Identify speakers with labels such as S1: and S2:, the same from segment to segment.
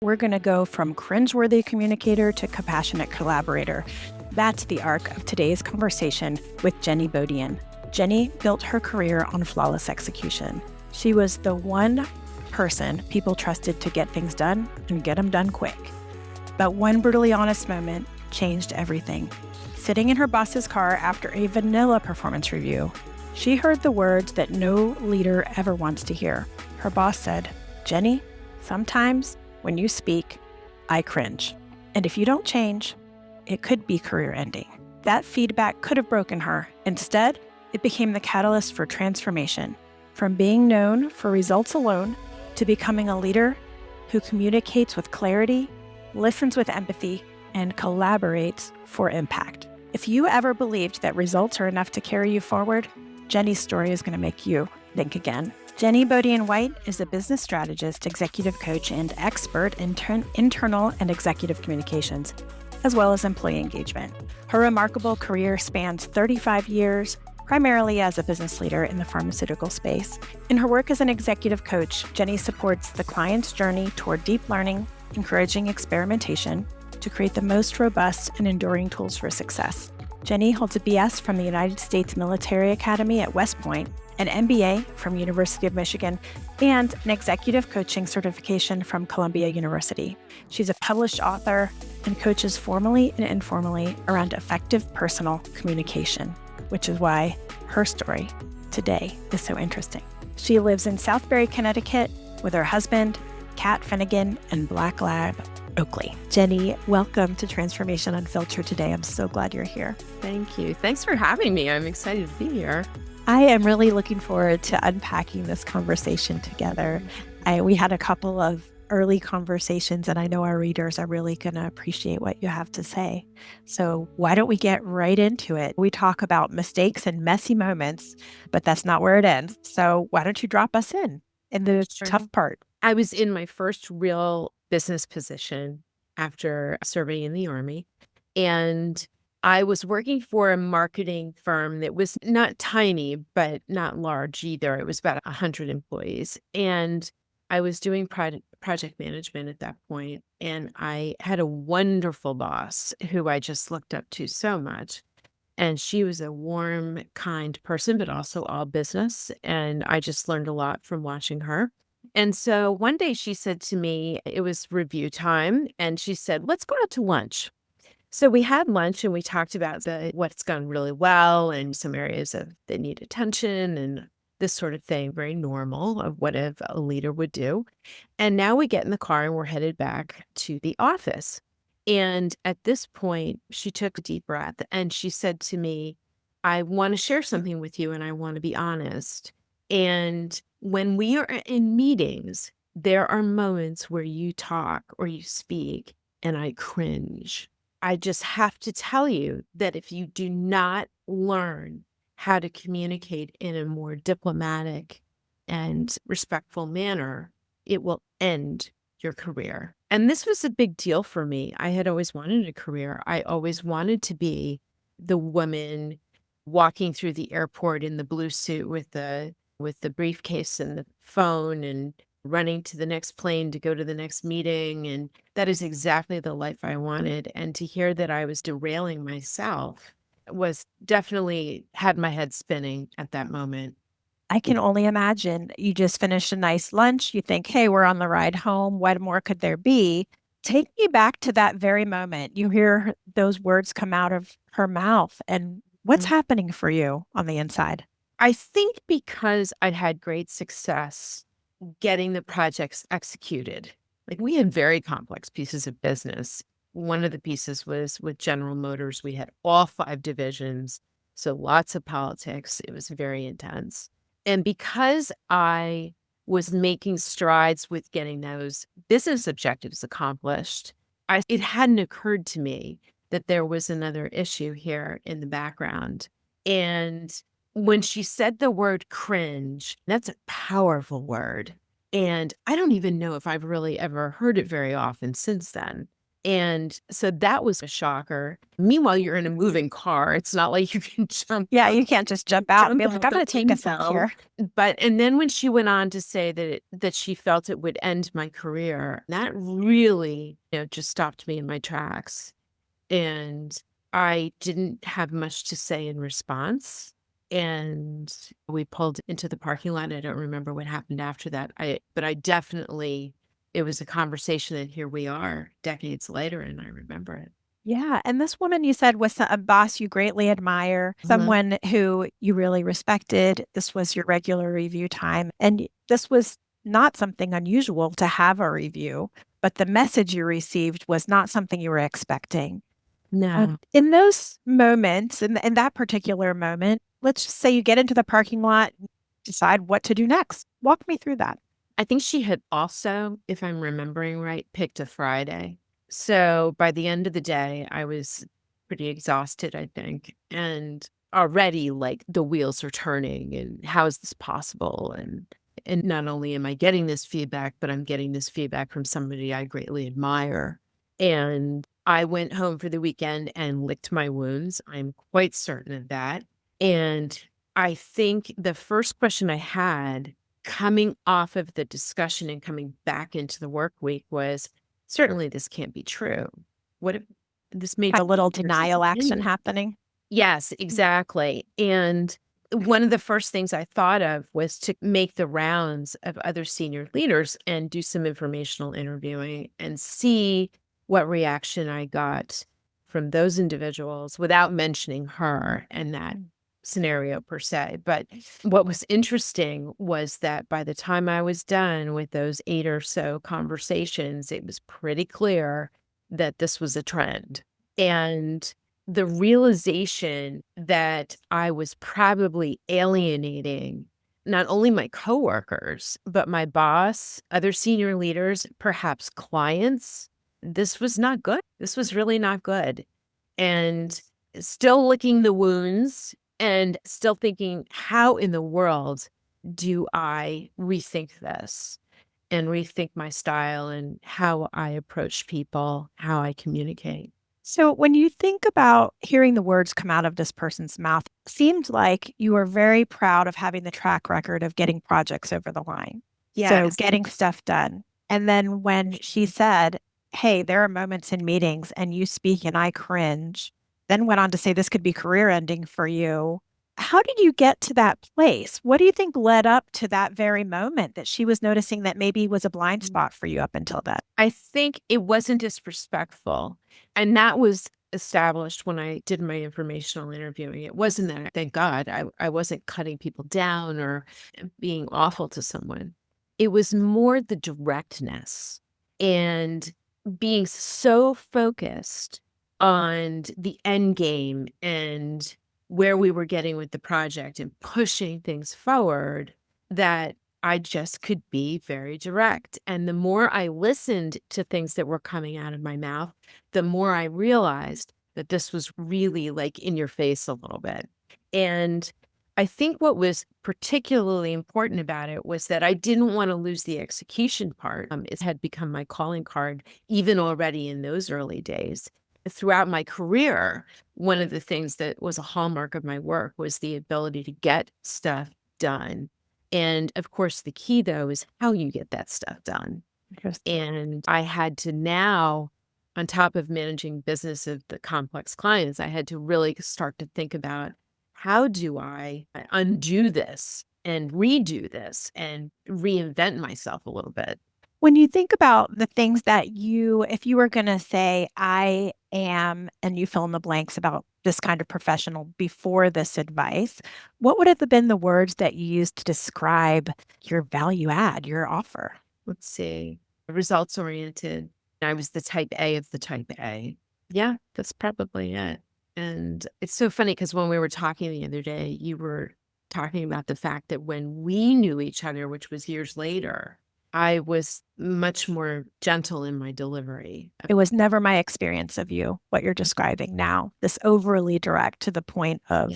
S1: We're going to go from cringeworthy communicator to compassionate collaborator. That's the arc of today's conversation with Jenifer Beaudean. Jenny built her career on flawless execution. She was the one person people trusted to get things done and get them done quick. But one brutally honest moment changed everything. Sitting in her boss's car after a vanilla performance review, she heard the words that no leader ever wants to hear. Her boss said, "Jenny, sometimes when you speak, I cringe. And if you don't change, it could be career ending." That feedback could have broken her. Instead, it became the catalyst for transformation. From being known for results alone to becoming a leader who communicates with clarity, listens with empathy, and collaborates for impact. If you ever believed that results are enough to carry you forward, Jenny's story is going to make you think again. Jenny Beaudean-White is a business strategist, executive coach, and expert in internal and executive communications, as well as employee engagement. Her remarkable career spans 35 years, primarily as a business leader in the pharmaceutical space. In her work as an executive coach, Jenny supports the client's journey toward deep learning, encouraging experimentation to create the most robust and enduring tools for success. Jenny holds a BS from the United States Military Academy at West Point, an MBA from University of Michigan, and an executive coaching certification from Columbia University. She's a published author and coaches formally and informally around effective personal communication, which is why her story today is so interesting. She lives in Southbury, Connecticut with her husband, Kat Finnegan, and Black Lab Oakley. Jenny, welcome to Transformation Unfiltered today. I'm so glad you're here.
S2: Thank you. Thanks for having me. I'm excited to be here.
S1: I am really looking forward to unpacking this conversation together. We had a couple of early conversations, and I know our readers are really going to appreciate what you have to say. So why don't we get right into it? We talk about mistakes and messy moments, but that's not where it ends. So why don't you drop us in the tough part?
S2: I was in my first real business position after serving in the Army, and I was working for a marketing firm that was not tiny, but not large either. It was about 100 employees. And I was doing project management at that point, and I had a wonderful boss who I just looked up to so much. And she was a warm, kind person, but also all business. And I just learned a lot from watching her. And so one day she said to me, it was review time, and she said, "Let's go out to lunch." So we had lunch and we talked about what's gone really well and some areas that need attention and this sort of thing, very normal of what a leader would do. And now we get in the car and we're headed back to the office. And at this point, she took a deep breath and she said to me, "I want to share something with you and I want to be honest. And when we are in meetings, there are moments where you talk or you speak and I cringe. I just have to tell you that if you do not learn how to communicate in a more diplomatic and respectful manner, it will end your career." And this was a big deal for me. I had always wanted a career. I always wanted to be the woman walking through the airport in the blue suit with the briefcase and the phone and running to the next plane to go to the next meeting. And that is exactly the life I wanted. And to hear that I was derailing myself was definitely had my head spinning at that moment.
S1: I can only imagine. You just finished a nice lunch. You think, hey, we're on the ride home. What more could there be? Take me back to that very moment. You hear those words come out of her mouth. And what's happening for you on the inside?
S2: I think because I'd had great success getting the projects executed. Like we had very complex pieces of business. One of the pieces was with General Motors. We had all 5 divisions, so lots of politics. It was very intense. And because I was making strides with getting those business objectives accomplished, it hadn't occurred to me that there was another issue here in the background. And when she said the word cringe, that's a powerful word. And I don't even know if I've really ever heard it very often since then. And so that was a shocker. Meanwhile, you're in a moving car. It's not like you can jump.
S1: Yeah, you can't just jump out and be like,
S2: out
S1: I'm going
S2: the
S1: to take a sec
S2: window.
S1: here.
S2: And then when she went on to say that she felt it would end my career, that really, just stopped me in my tracks. And I didn't have much to say in response. And we pulled into the parking lot. I don't remember what happened after that. But I definitely, it was a conversation, and here we are decades later, and I remember it.
S1: Yeah. And this woman you said was a boss you greatly admire, someone who you really respected. This was your regular review time. And this was not something unusual to have a review, but the message you received was not something you were expecting.
S2: No.
S1: In those moments, in that particular moment, let's just say you get into the parking lot, decide what to do next. Walk me through that.
S2: I think she had also, if I'm remembering right, picked a Friday. So by the end of the day, I was pretty exhausted, I think. And already like the wheels are turning, and how is this possible? And not only am I getting this feedback, but I'm getting this feedback from somebody I greatly admire. And I went home for the weekend and licked my wounds. I'm quite certain of that. And I think the first question I had coming off of the discussion and coming back into the work week was, certainly this can't be true. What if this made
S1: A little denial action happening?
S2: Yes, exactly. And one of the first things I thought of was to make the rounds of other senior leaders and do some informational interviewing and see what reaction I got from those individuals without mentioning her and that scenario per se. But what was interesting was that by the time I was done with those 8 or so conversations, it was pretty clear that this was a trend. And the realization that I was probably alienating not only my coworkers, but my boss, other senior leaders, perhaps clients, this was not good. This was really not good. And still licking the wounds and still thinking, how in the world do I rethink this and rethink my style and how I approach people, how I communicate?
S1: So when you think about hearing the words come out of this person's mouth, it seemed like you were very proud of having the track record of getting projects over the line. So getting stuff done. And then when she said, hey, there are moments in meetings and you speak and I cringe, then went on to say this could be career ending for you. How did you get to that place? What do you think led up to that very moment that she was noticing that maybe was a blind spot for you up until then?
S2: I think it wasn't disrespectful. And that was established when I did my informational interviewing. It wasn't that, thank God, I wasn't cutting people down or being awful to someone. It was more the directness and being so focused on the end game and where we were getting with the project and pushing things forward that I just could be very direct. And the more I listened to things that were coming out of my mouth, the more I realized that this was really like in your face a little bit. And I think what was particularly important about it was that I didn't want to lose the execution part. It had become my calling card, even already in those early days. Throughout my career, one of the things that was a hallmark of my work was the ability to get stuff done. And of course, the key, though, is how you get that stuff done. And I had to now, on top of managing business of the complex clients, I had to really start to think about how do I undo this and redo this and reinvent myself a little bit.
S1: When you think about the things that if you were going to say, I am, and you fill in the blanks about this kind of professional before this advice, what would have been the words that you used to describe your value add, your offer?
S2: Let's see. Results oriented. I was the type A of the type A. Yeah, that's probably it. And it's so funny because when we were talking the other day, you were talking about the fact that when we knew each other, which was years later, I was much more gentle in my delivery.
S1: It was never my experience of you, what you're describing now, this overly direct to the point of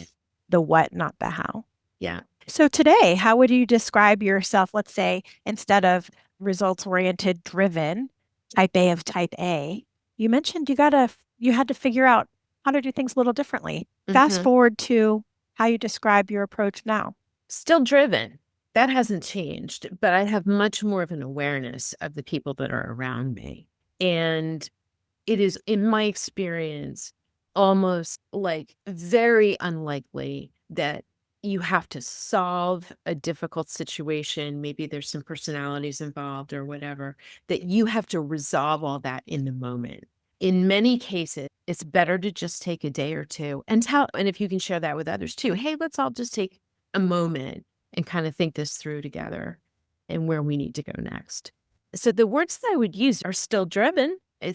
S1: the what, not the how.
S2: Yeah.
S1: So today, how would you describe yourself, let's say, instead of results-oriented driven, type A of type A, You mentioned you had to figure out how to do things a little differently. Fast
S2: Hmm.
S1: forward to how you describe your approach now.
S2: Still driven. That hasn't changed, but I have much more of an awareness of the people that are around me. And it is, in my experience, almost like very unlikely that you have to solve a difficult situation. Maybe there's some personalities involved or whatever, that you have to resolve all that in the moment. In many cases, it's better to just take a day or two and and if you can share that with others too, hey, let's all just take a moment and kind of think this through together and where we need to go next. So the words that I would use are still driven. I'm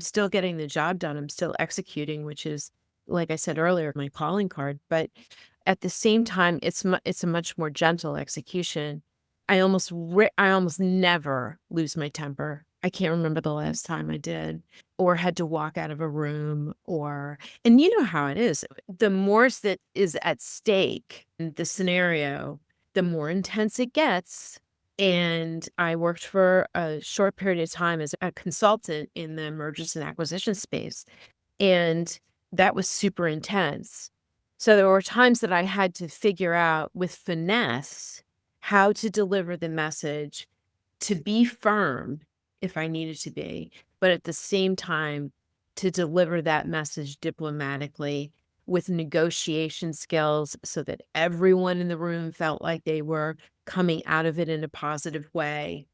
S2: still getting the job done. I'm still executing, which is, like I said earlier, my calling card. But at the same time, it's a much more gentle execution. I almost never lose my temper. I can't remember the last time I did, or had to walk out of a room, and you know how it is. The more that is at stake in the scenario, the more intense it gets. And I worked for a short period of time as a consultant in the mergers and acquisition space, and that was super intense. So there were times that I had to figure out with finesse how to deliver the message, to be firm if I needed to be, but at the same time to deliver that message diplomatically with negotiation skills so that everyone in the room felt like they were coming out of it in a positive way.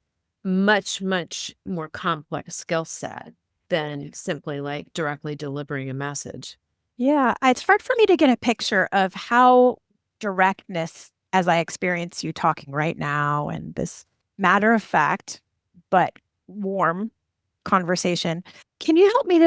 S2: Much, much more complex skill set than simply like directly delivering a message.
S1: Yeah, it's hard for me to get a picture of how directness, as I experience you talking right now, and this matter of fact, but warm conversation. Can you help me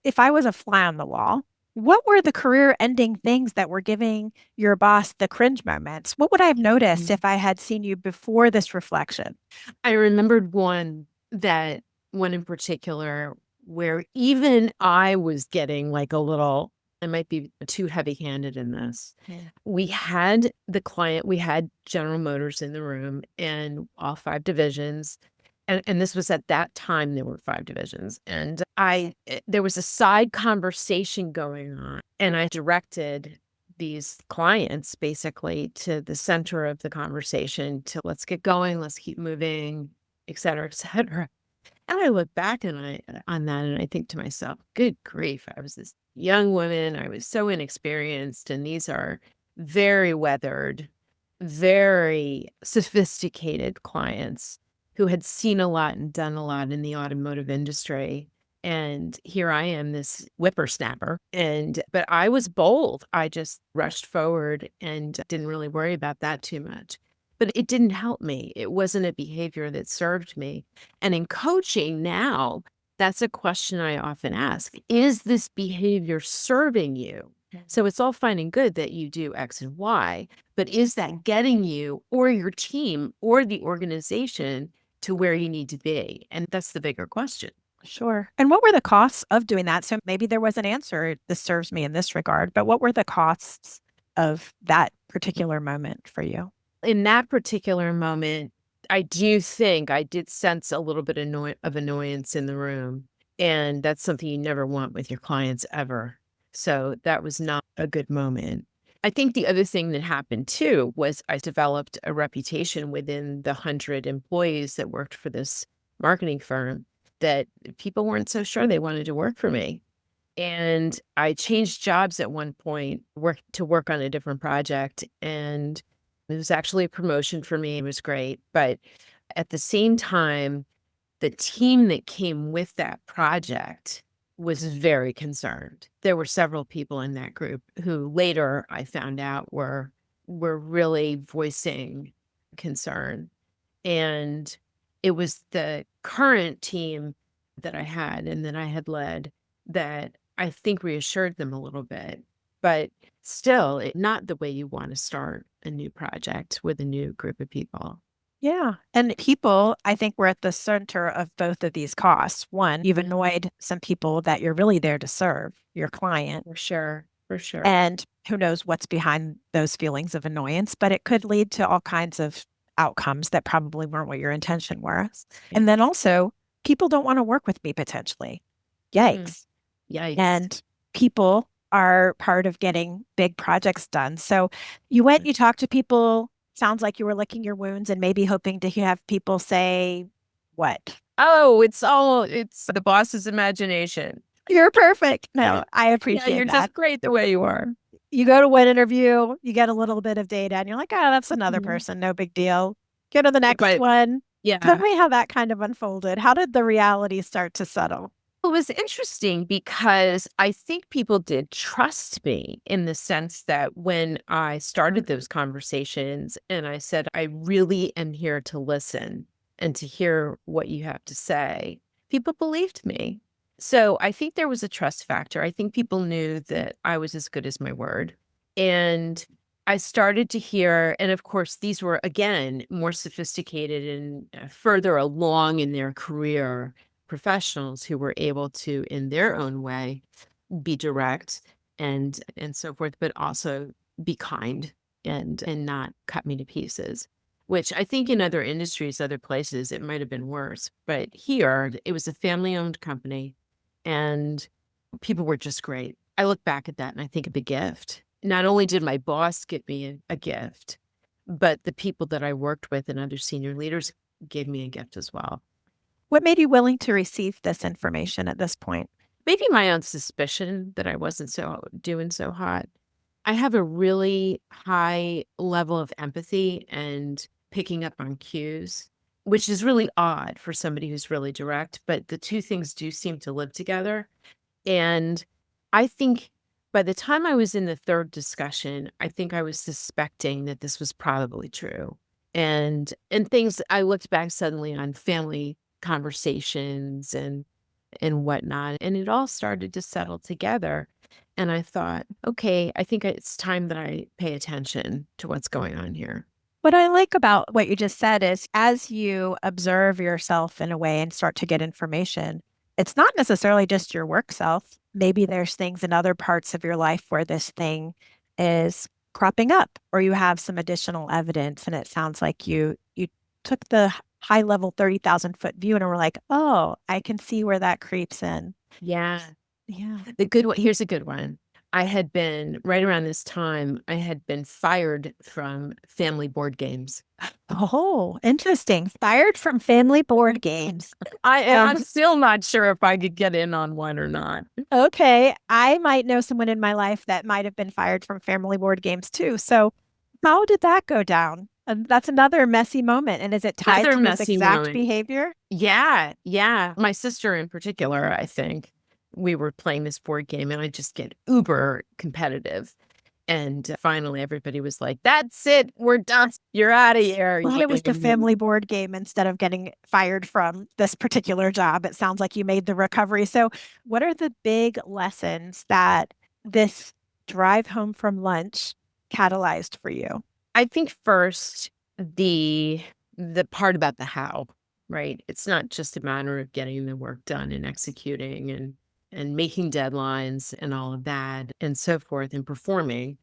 S1: if I was a fly on the wall, what were the career ending things that were giving your boss the cringe moments? What would I have noticed if I had seen you before this reflection?
S2: I remembered one in particular where even I was getting like a little, I might be too heavy handed in this.
S1: Yeah.
S2: We had General Motors in the room and all five divisions. And this was at that time, there were five divisions. And there was a side conversation going on, and I directed these clients basically to the center of the conversation to let's get going, let's keep moving, et cetera, et cetera. And I look back on that and I think to myself, good grief, I was this young woman. I was so inexperienced. And these are very weathered, very sophisticated clients who had seen a lot and done a lot in the automotive industry. And here I am, this whippersnapper. But I was bold. I just rushed forward and didn't really worry about that too much. But it didn't help me. It wasn't a behavior that served me. And in coaching now, that's a question I often ask. Is this behavior serving you? So it's all fine and good that you do X and Y, but is that getting you or your team or the organization to where you need to be? And that's the bigger question.
S1: Sure. And what were the costs of doing that? So maybe there was an answer, this serves me in this regard, but what were the costs of that particular moment for you?
S2: In that particular moment, I do think I did sense a little bit of annoyance in the room. And that's something you never want with your clients ever. So that was not a good moment. I think the other thing that happened too was I developed a reputation within the 100 employees that worked for this marketing firm that people weren't so sure they wanted to work for me. And I changed jobs at one point, to work on a different project. And it was actually a promotion for me. It was great. But at the same time, the team that came with that project was very concerned. There were several people in that group who later I found out were really voicing concern. And it was the current team that I had and that I had led that I think reassured them a little bit. But still, not the way you want to start a new project with a new group of people.
S1: Yeah. And people, I think, were at the center of both of these costs. One, you've annoyed some people that you're really there to serve, your client.
S2: For sure. For sure.
S1: And who knows what's behind those feelings of annoyance, but it could lead to all kinds of outcomes that probably weren't what your intention was. And then also, people don't want to work with me potentially.
S2: Mm.
S1: Yikes.
S2: Yikes.
S1: And people are part of getting big projects done. So you went, you talked to people, sounds like you were licking your wounds and maybe hoping to have people say, what?
S2: Oh, it's the boss's imagination.
S1: You're perfect. No, I
S2: Yeah,
S1: appreciate
S2: you're
S1: that.
S2: just great the way you are.
S1: You go to one interview, you get a little bit of data, and you're like, oh, that's another
S2: Mhm.
S1: person. No big deal. Go to the next
S2: But
S1: one. Tell
S2: yeah,
S1: me how that kind of unfolded. How did the reality start to settle?
S2: it was interesting because I think people did trust me in the sense that when I started those conversations and I said, I really am here to listen and to hear what you have to say, people believed me. So I think there was a trust factor. I think people knew that I was as good as my word. And I started to hear, and of course, these were again more sophisticated and further along in their career professionals who were able to, in their own way, be direct and so forth, but also be kind and not cut me to pieces. Which I think in other industries, other places, it might have been worse. But here, it was a family-owned company, and people were just great. I look back at that and I think of a gift. Not only did my boss give me a gift, but the people that I worked with and other senior leaders gave me a gift as well.
S1: What made you willing to receive this information at this point?
S2: Maybe my own suspicion that I wasn't doing so hot. I have a really high level of empathy and picking up on cues, which is really odd for somebody who's really direct, but the two things do seem to live together. And I think by the time I was in the third discussion, I think I was suspecting that this was probably true. And things I looked back suddenly on family conversations and whatnot, and it all started to settle together. And I thought, okay, I think it's time that I pay attention to what's going on here.
S1: What I like about what you just said is as you observe yourself in a way and start to get information, it's not necessarily just your work self. Maybe there's things in other parts of your life where this thing is cropping up or you have some additional evidence. And it sounds like you took the high level 30,000-foot view and were like, oh, I can see where that creeps in.
S2: Yeah.
S1: Yeah.
S2: The good one, here's a good one. I had been right around this time, I had been fired from family board games.
S1: Oh, interesting. Fired from family board games.
S2: I'm still not sure if I could get in on one or not.
S1: Okay, I might know someone in my life that might have been fired from family board games too. So, how did that go down? And that's another messy moment. And is it tied
S2: Another
S1: to this
S2: messy
S1: exact
S2: moment.
S1: behavior?
S2: Yeah, yeah. My sister in particular, I think, we were playing this board game and I just get uber competitive. And finally, everybody was like, that's it. We're done. You're out of here.
S1: Well, it was the family board game instead of getting fired from this particular job. It sounds like you made the recovery. So, what are the big lessons that this drive home from lunch catalyzed for you?
S2: I think first, the part about the how, right? It's not just a matter of getting the work done and executing and making deadlines and all of that and so forth and performing,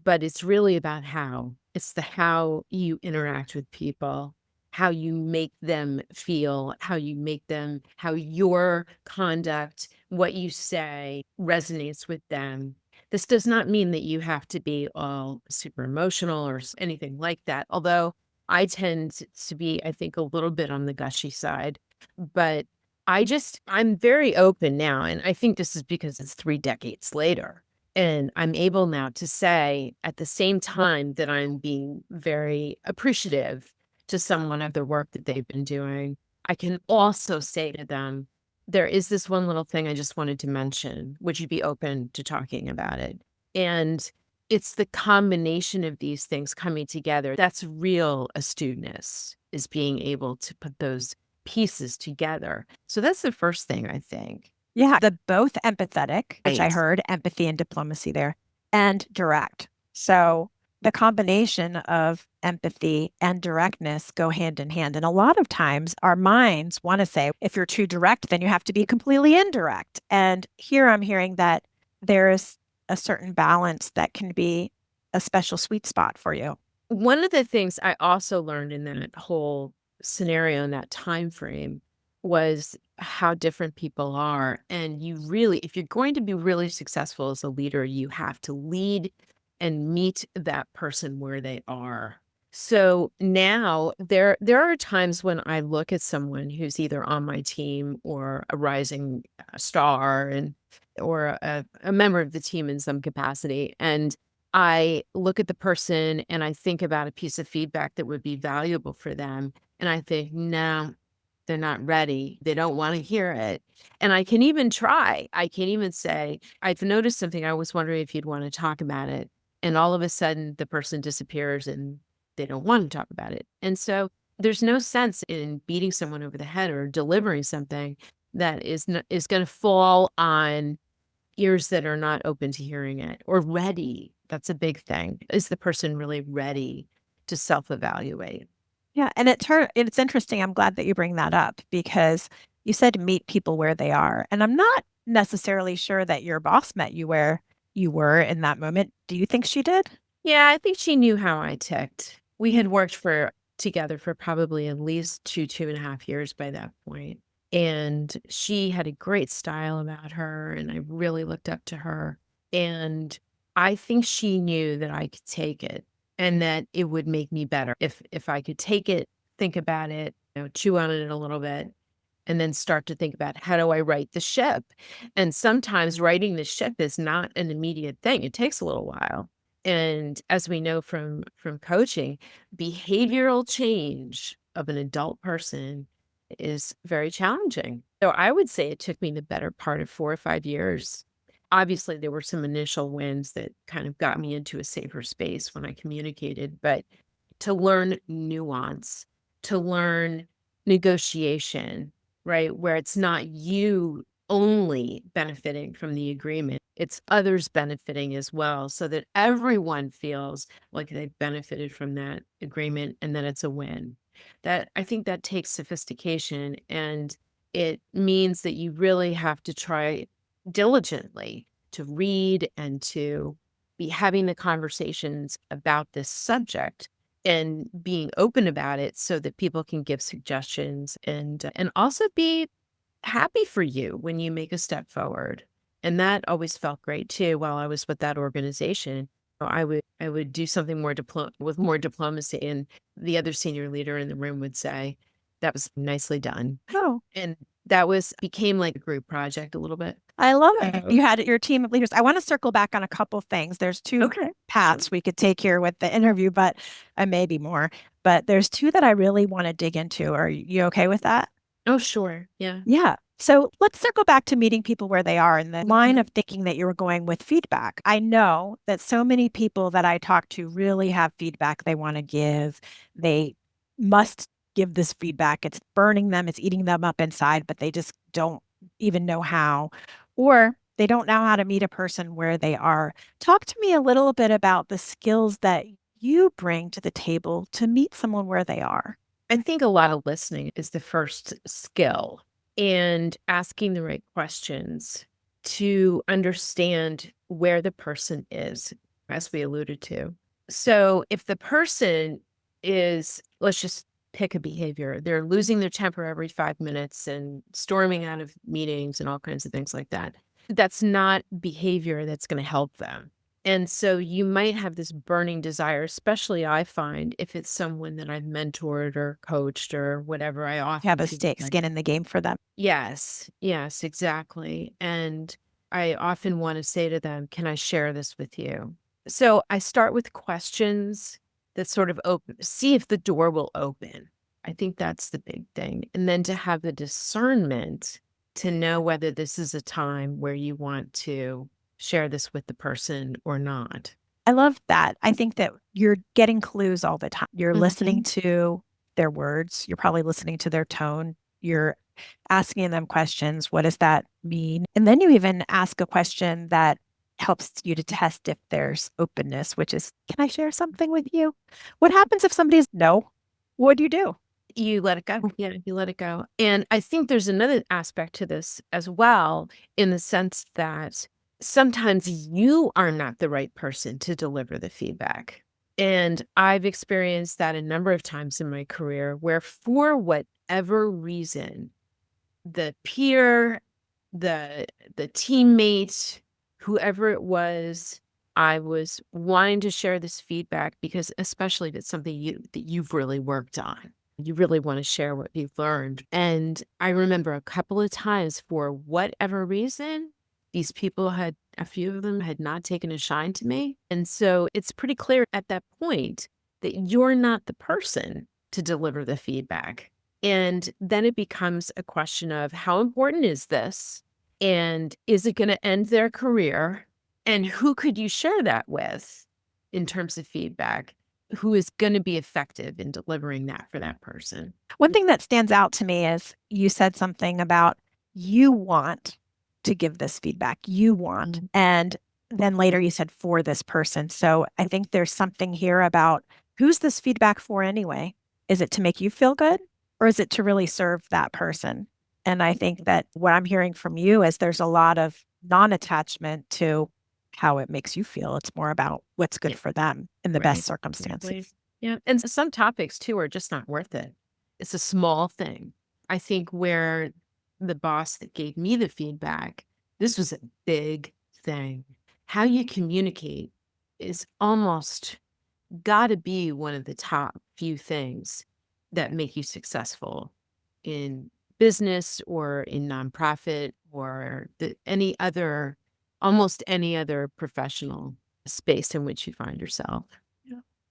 S2: but it's really about how. It's the how you interact with people, how you make them feel, how your conduct, what you say resonates with them. This does not mean that you have to be all super emotional or anything like that. Although I tend to be, I think, a little bit on the gushy side, but I'm very open now. And I think this is because it's 3 decades later. And I'm able now to say at the same time that I'm being very appreciative to someone of the work that they've been doing, I can also say to them, there is this one little thing I just wanted to mention. Would you be open to talking about it? And it's the combination of these things coming together. That's real astuteness, is being able to put those pieces together. So that's the first thing I think.
S1: Yeah, the both empathetic, which I
S2: Right.
S1: heard empathy and diplomacy there, and direct. So the combination of empathy and directness go hand in hand. And a lot of times our minds want to say, if you're too direct, then you have to be completely indirect. And here I'm hearing that there is a certain balance that can be a special sweet spot for you.
S2: One of the things I also learned in that whole scenario in that time frame was how different people are. And you really, if you're going to be really successful as a leader, you have to lead and meet that person where they are. So now there are times when I look at someone who's either on my team or a rising star and or a member of the team in some capacity. And I look at the person and I think about a piece of feedback that would be valuable for them. And I think, no, they're not ready. They don't want to hear it. And I can even try. I can even say, I've noticed something. I was wondering if you'd want to talk about it. And all of a sudden, the person disappears and they don't want to talk about it. And so there's no sense in beating someone over the head or delivering something that is going to fall on ears that are not open to hearing it or ready. That's a big thing. Is the person really ready to self-evaluate?
S1: Yeah, and it's interesting. I'm glad that you bring that up because you said meet people where they are. And I'm not necessarily sure that your boss met you where you were in that moment. Do you think she did?
S2: Yeah, I think she knew how I ticked. We had worked together for probably at least 2.5 years by that point. And she had a great style about her, and I really looked up to her. And I think she knew that I could take it and that it would make me better if I could take it, think about it, chew on it a little bit, and then start to think about how do I right the ship? And sometimes righting the ship is not an immediate thing. It takes a little while. And as we know from coaching, behavioral change of an adult person is very challenging. So I would say it took me the better part of 4 or 5 years. Obviously, there were some initial wins that kind of got me into a safer space when I communicated, but to learn nuance, to learn negotiation, right? Where it's not you only benefiting from the agreement, it's others benefiting as well, so that everyone feels like they've benefited from that agreement and that it's a win. That I think that takes sophistication, and it means that you really have to try diligently to read and to be having the conversations about this subject and being open about it so that people can give suggestions and also be happy for you when you make a step forward. And that always felt great too while I was with that organization. I would do something with more diplomacy, and the other senior leader in the room would say, "That was nicely done."
S1: Oh,
S2: And that was became like a group project a little bit.
S1: I love it. You had your team of leaders. I want to circle back on a couple things. There's two
S2: Okay.
S1: paths we could take here with the interview, but maybe more. But there's two that I really want to dig into. Are you okay with that?
S2: Oh, sure. Yeah.
S1: Yeah. So let's circle back to meeting people where they are in the line of thinking that you were going with feedback. I know that so many people that I talk to really have feedback they want to give. They must give this feedback. It's burning them, it's eating them up inside, but they just don't even know how. Or they don't know how to meet a person where they are. Talk to me a little bit about the skills that you bring to the table to meet someone where they are.
S2: I think a lot of listening is the first skill, and asking the right questions to understand where the person is, as we alluded to. So if the person is, let's just pick a behavior, they're losing their temper every 5 minutes and storming out of meetings and all kinds of things like that. That's not behavior that's going to help them. And so you might have this burning desire, especially I find if it's someone that I've mentored or coached or whatever, I
S1: Have
S2: often
S1: a
S2: feel like,
S1: skin in the game for them.
S2: yes, yes, exactly. And I often want to say to them, can I share this with you? So I start with questions that sort of see if the door will open. I think that's the big thing. And then to have the discernment to know whether this is a time where you want to share this with the person or not.
S1: I love that. I think that you're getting clues all the time. You're listening to their words. You're probably listening to their tone. You're asking them questions. What does that mean? And then you even ask a question that helps you to test if there's openness, which is, can I share something with you? What happens if somebody's no? What do you do?
S2: You let it go. Yeah, you let it go. And I think there's another aspect to this as well, in the sense that sometimes you are not the right person to deliver the feedback. And I've experienced that a number of times in my career where, for whatever reason, the peer, the teammate, whoever it was, I was wanting to share this feedback because especially if it's something that you've really worked on. You really want to share what you've learned. And I remember a couple of times for whatever reason, these people a few of them had not taken a shine to me. And so it's pretty clear at that point that you're not the person to deliver the feedback. And then it becomes a question of how important is this? And is it going to end their career? And who could you share that with in terms of feedback? Who is going to be effective in delivering that for that person?
S1: One thing that stands out to me is you said something about you want to give this feedback. You want. And then later you said for this person. So I think there's something here about who's this feedback for anyway? Is it to make you feel good or is it to really serve that person? And I think that what I'm hearing from you is there's a lot of non-attachment to how it makes you feel. It's more about what's good for them in the best circumstances.
S2: Exactly. Yeah. And some topics too are just not worth it. It's a small thing. I think where the boss that gave me the feedback, this was a big thing. How you communicate is almost got to be one of the top few things that make you successful in business or in nonprofit or almost any other professional space in which you find yourself.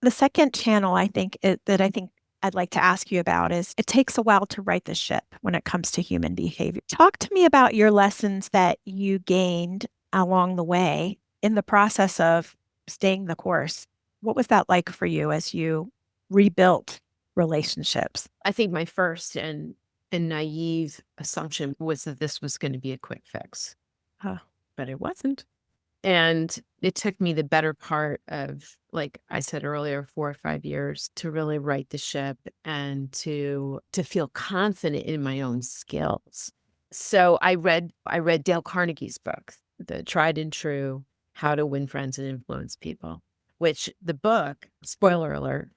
S1: The second channel that I think I'd like to ask you about is it takes a while to right the ship when it comes to human behavior. Talk to me about your lessons that you gained along the way in the process of staying the course. What was that like for you as you rebuilt relationships?
S2: I think my first and naive assumption was that this was going to be a quick fix, but it wasn't. And it took me the better part of, like I said earlier, 4 or 5 years to really right the ship and to feel confident in my own skills. So I read Dale Carnegie's book, The Tried and True How to Win Friends and Influence People, which the book, spoiler alert,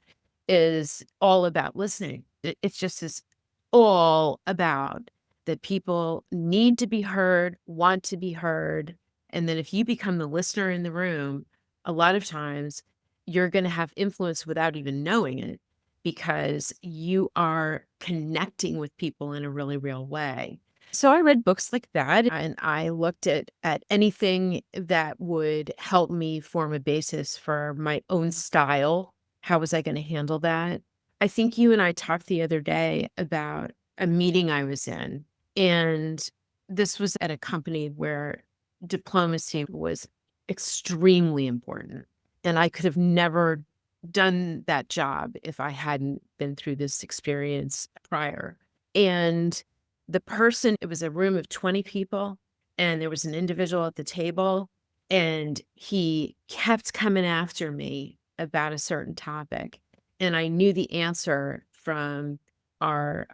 S2: is all about listening. It's just is all about that people need to be heard, want to be heard. And then if you become the listener in the room, a lot of times you're going to have influence without even knowing it because you are connecting with people in a really real way. So I read books like that and I looked at anything that would help me form a basis for my own style. How was I going to handle that? I think you and I talked the other day about a meeting I was in, and this was at a company where diplomacy was extremely important. And I could have never done that job if I hadn't been through this experience prior. And it was a room of 20 people, and there was an individual at the table, and he kept coming after me about a certain topic. And I knew the answer from our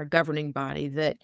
S2: governing body that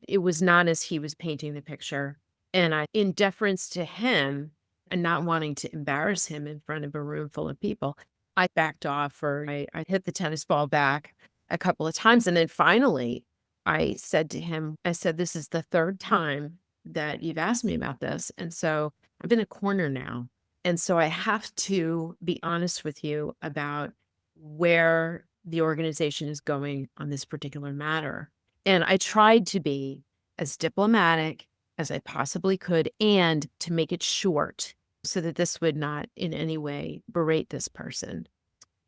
S2: it was not as he was painting the picture. And in deference to him and not wanting to embarrass him in front of a room full of people, I backed off, or I hit the tennis ball back a couple of times. And then finally, I said to him, this is the third time that you've asked me about this. And so I'm in a corner now. And so I have to be honest with you about where the organization is going on this particular matter. And I tried to be as diplomatic as I possibly could and to make it short so that this would not in any way berate this person.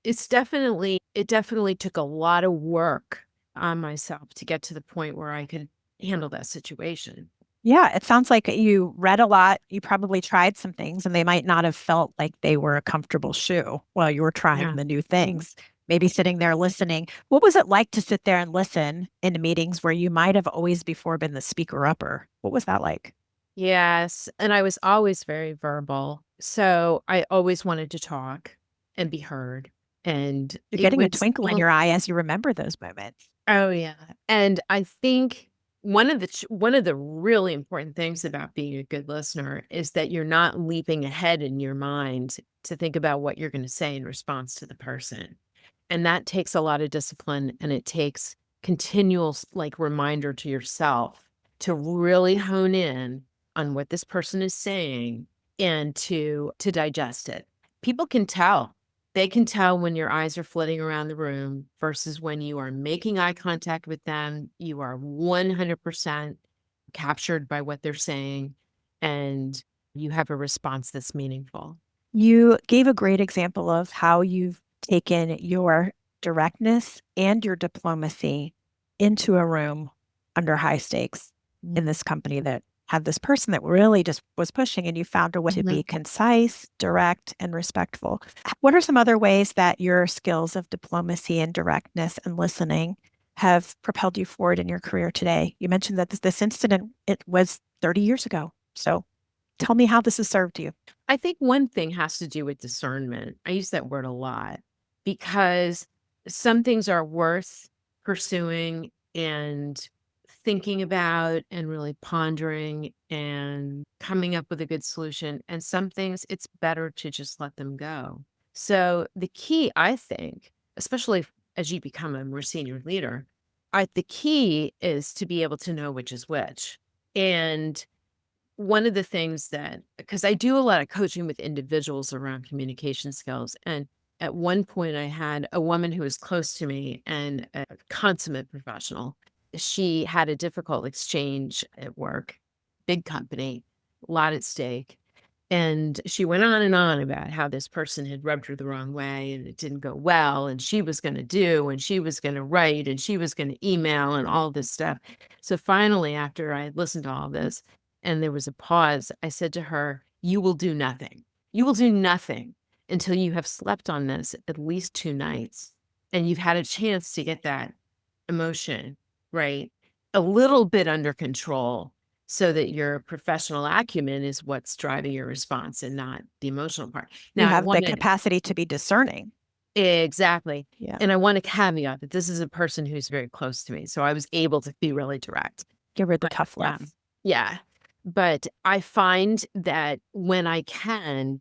S2: It definitely took a lot of work on myself to get to the point where I could handle that situation.
S1: Yeah, it sounds like you read a lot. You probably tried some things and they might not have felt like they were a comfortable shoe while you were trying the new things. Maybe sitting there listening. What was it like to sit there and listen in meetings where you might have always before been the speaker-upper? What was that like?
S2: Yes. And I was always very verbal. So I always wanted to talk and be heard. And
S1: you're getting a twinkle in your eye as you remember those moments.
S2: Oh, yeah. And I think one of the really important things about being a good listener is that you're not leaping ahead in your mind to think about what you're going to say in response to the person. And that takes a lot of discipline and it takes continual like reminder to yourself to really hone in on what this person is saying and to digest it. People can tell. They can tell when your eyes are flitting around the room versus when you are making eye contact with them. You are 100% captured by what they're saying, and you have a response that's meaningful.
S1: You gave a great example of how you've taken your directness and your diplomacy into a room under high stakes in this company that had this person that really just was pushing, and you found a way to be concise, direct, and respectful. What are some other ways that your skills of diplomacy and directness and listening have propelled you forward in your career today? You mentioned that this incident, it was 30 years ago. So tell me how this has served you.
S2: I think one thing has to do with discernment. I use that word a lot because some things are worth pursuing and thinking about and really pondering and coming up with a good solution. And some things it's better to just let them go. So the key, I think, especially as you become a more senior leader, the key is to be able to know which is which. And one of the things that, because I do a lot of coaching with individuals around communication skills. And at one point, I had a woman who was close to me and a consummate professional. She had a difficult exchange at work, big company, a lot at stake. And she went on about how this person had rubbed her the wrong way and it didn't go well. And she was going to do, and she was going to write, and she was going to email and all this stuff. So finally, after I listened to all this, and there was a pause, I said to her, "You will do nothing. You will do nothing until you have slept on this at least 2 nights and you've had a chance to get that emotion, right, a little bit under control so that your professional acumen is what's driving your response and not the emotional part."
S1: You
S2: Now, I
S1: have the
S2: wanted
S1: capacity to be discerning.
S2: exactly.
S1: Yeah.
S2: And I want to caveat that this is a person who's very close to me, so I was able to be really direct.
S1: Give her the
S2: But
S1: tough love.
S2: yeah. But I find that when I can,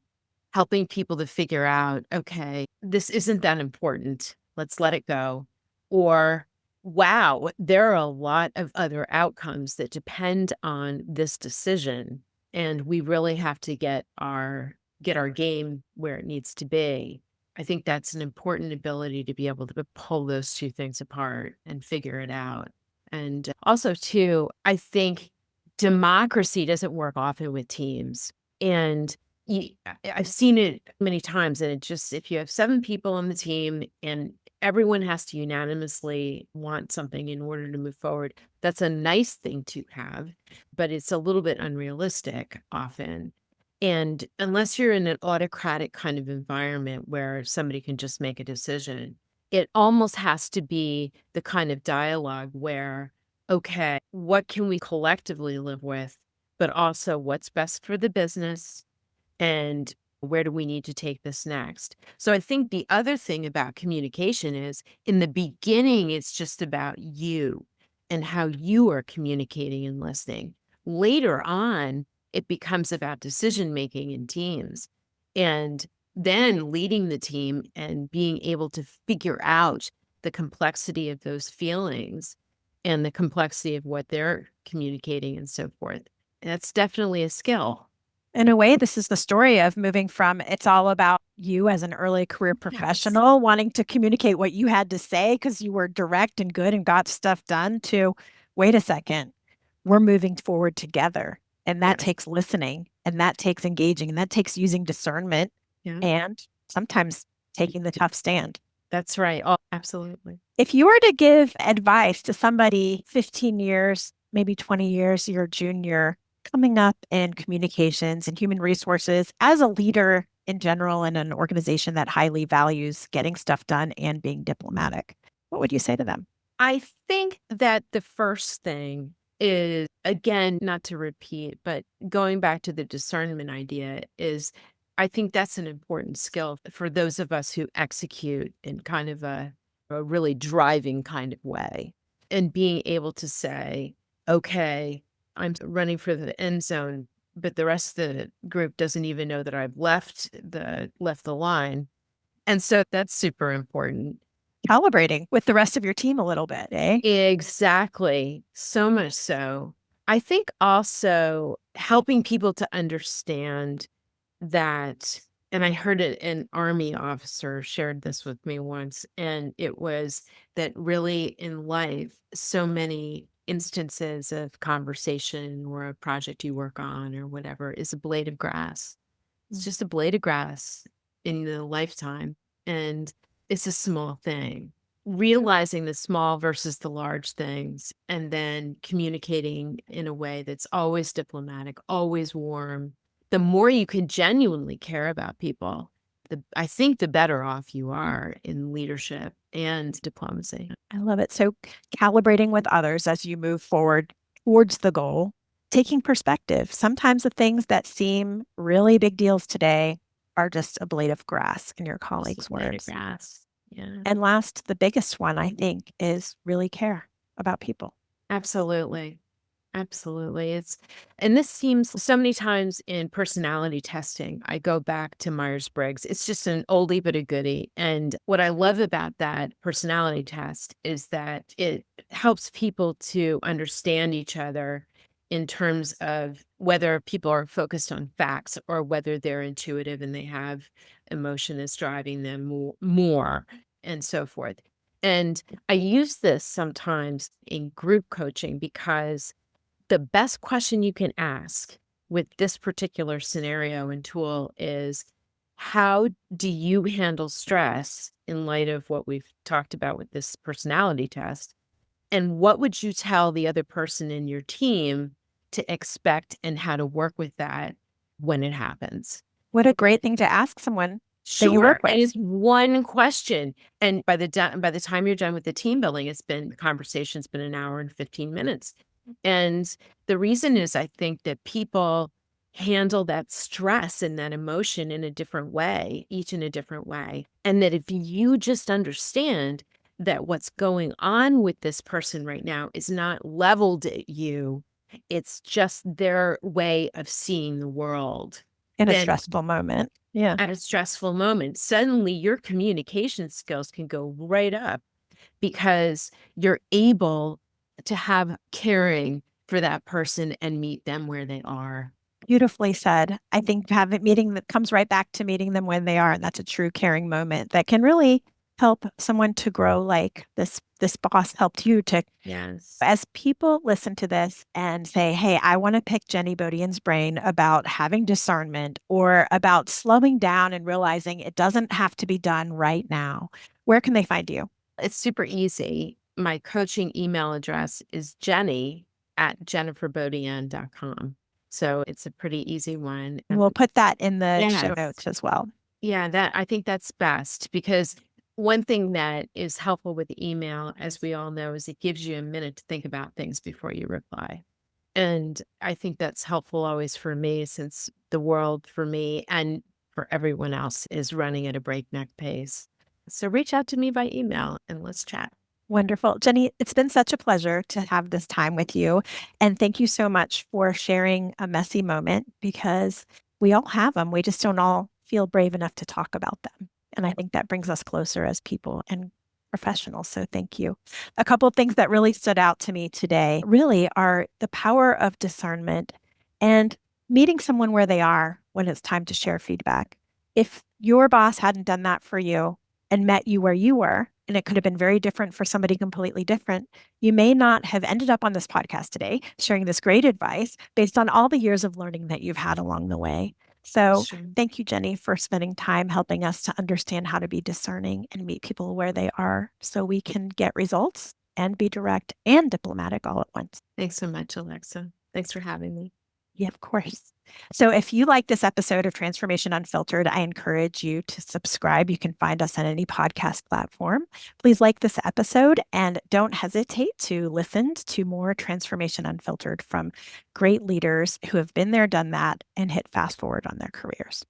S2: helping people to figure out, okay, this isn't that important. Let's let it go. Or, wow, there are a lot of other outcomes that depend on this decision. And we really have to get our game where it needs to be. I think that's an important ability to be able to pull those two things apart and figure it out. And also, too, I think democracy doesn't work often with teams. And I've seen it many times. And it just, if you have 7 people on the team and everyone has to unanimously want something in order to move forward, that's a nice thing to have, but it's a little bit unrealistic often. And unless you're in an autocratic kind of environment where somebody can just make a decision, it almost has to be the kind of dialogue where, okay, what can we collectively live with, but also what's best for the business and where do we need to take this next? So I think the other thing about communication is in the beginning, it's just about you and how you are communicating and listening. Later on, it becomes about decision making in teams and then leading the team and being able to figure out the complexity of those feelings and the complexity of what they're communicating and so forth. And that's definitely a skill.
S1: In a way, this is the story of moving from it's all about you as an early career professional wanting to communicate what you had to say because you were direct and good and got stuff done to, wait a second, we're moving forward together. And that takes listening, and that takes engaging, and that takes using discernment and sometimes taking the tough stand.
S2: That's right. Oh, absolutely.
S1: If you were to give advice to somebody 15 years, maybe 20 years, your junior, coming up in communications and human resources as a leader in general in an organization that highly values getting stuff done and being diplomatic, what would you say to them?
S2: I think that the first thing is, again, not to repeat, but going back to the discernment idea is, I think that's an important skill for those of us who execute in kind of a really driving kind of way and being able to say, okay, I'm running for the end zone, but the rest of the group doesn't even know that I've left the line. And so that's super important.
S1: calibrating with the rest of your team a little bit, eh?
S2: Exactly. So much so. I think also helping people to understand that, and I heard it, an Army officer shared this with me once, and it was that really in life, so many instances of conversation or a project you work on or whatever is a blade of grass. It's
S1: Mm.
S2: just a blade of grass in the lifetime, and it's a small thing. Realizing the small versus the large things, and then communicating in a way that's always diplomatic, always warm. The more you can genuinely care about people, I think the better off you are in leadership and diplomacy.
S1: I love it. So calibrating with others as you move forward towards the goal, taking perspective. Sometimes the things that seem really big deals today are just a blade of grass, in your
S2: Just a
S1: colleagues'
S2: blade of
S1: words.
S2: grass. Yeah,
S1: And last, the biggest one, I think, is really care about people.
S2: absolutely. Absolutely. And this seems so many times in personality testing, I go back to Myers-Briggs. It's just an oldie but a goodie. And what I love about that personality test is that it helps people to understand each other in terms of whether people are focused on facts or whether they're intuitive and they have emotion is driving them more and so forth. And I use this sometimes in group coaching because the best question you can ask with this particular scenario and tool is, how do you handle stress in light of what we've talked about with this personality test? And what would you tell the other person in your team to expect and how to work with that when it happens?
S1: What a great thing to ask someone that you
S2: Sure.
S1: work
S2: And
S1: with.
S2: it's one question. And by the time you're done with the team building, the conversation's been an hour and 15 minutes. And the reason is I think that people handle that stress and that emotion in a different way, each in a different way. And that if you just understand that what's going on with this person right now is not leveled at you, it's just their way of seeing the world,
S1: In a
S2: then
S1: stressful moment. Yeah.
S2: at a stressful moment, suddenly your communication skills can go right up because you're able to have caring for that person and meet them where they are.
S1: Beautifully said. I think having meeting that comes right back to meeting them when they are, and that's a true caring moment that can really help someone to grow like this boss helped you to.
S2: Yes.
S1: As people listen to this and say, hey, I want to pick Jenny Beaudean's brain about having discernment or about slowing down and realizing it doesn't have to be done right now, where can they find you?
S2: It's super easy. My coaching email address is jenny@jenniferbeaudean.com. So it's a pretty easy one.
S1: And we'll put that in the show
S2: Yes.
S1: notes as well.
S2: Yeah, I think that's best because one thing that is helpful with email, as we all know, is it gives you a minute to think about things before you reply. And I think that's helpful always for me since the world for me and for everyone else is running at a breakneck pace. So reach out to me by email and let's chat.
S1: Wonderful. Jenny, it's been such a pleasure to have this time with you. And thank you so much for sharing a messy moment because we all have them. We just don't all feel brave enough to talk about them. And I think that brings us closer as people and professionals. So thank you. A couple of things that really stood out to me today really are the power of discernment and meeting someone where they are when it's time to share feedback. If your boss hadn't done that for you and met you where you were, and it could have been very different for somebody completely different, you may not have ended up on this podcast today sharing this great advice based on all the years of learning that you've had along the way. So
S2: Sure.
S1: thank you, Jenny, for spending time helping us to understand how to be discerning and meet people where they are so we can get results and be direct and diplomatic all at once.
S2: Thanks so much, Alexa. Thanks for having me.
S1: Yeah, of course. So if you like this episode of Transformation Unfiltered, I encourage you to subscribe. You can find us on any podcast platform. Please like this episode and don't hesitate to listen to more Transformation Unfiltered from great leaders who have been there, done that, and hit fast forward on their careers.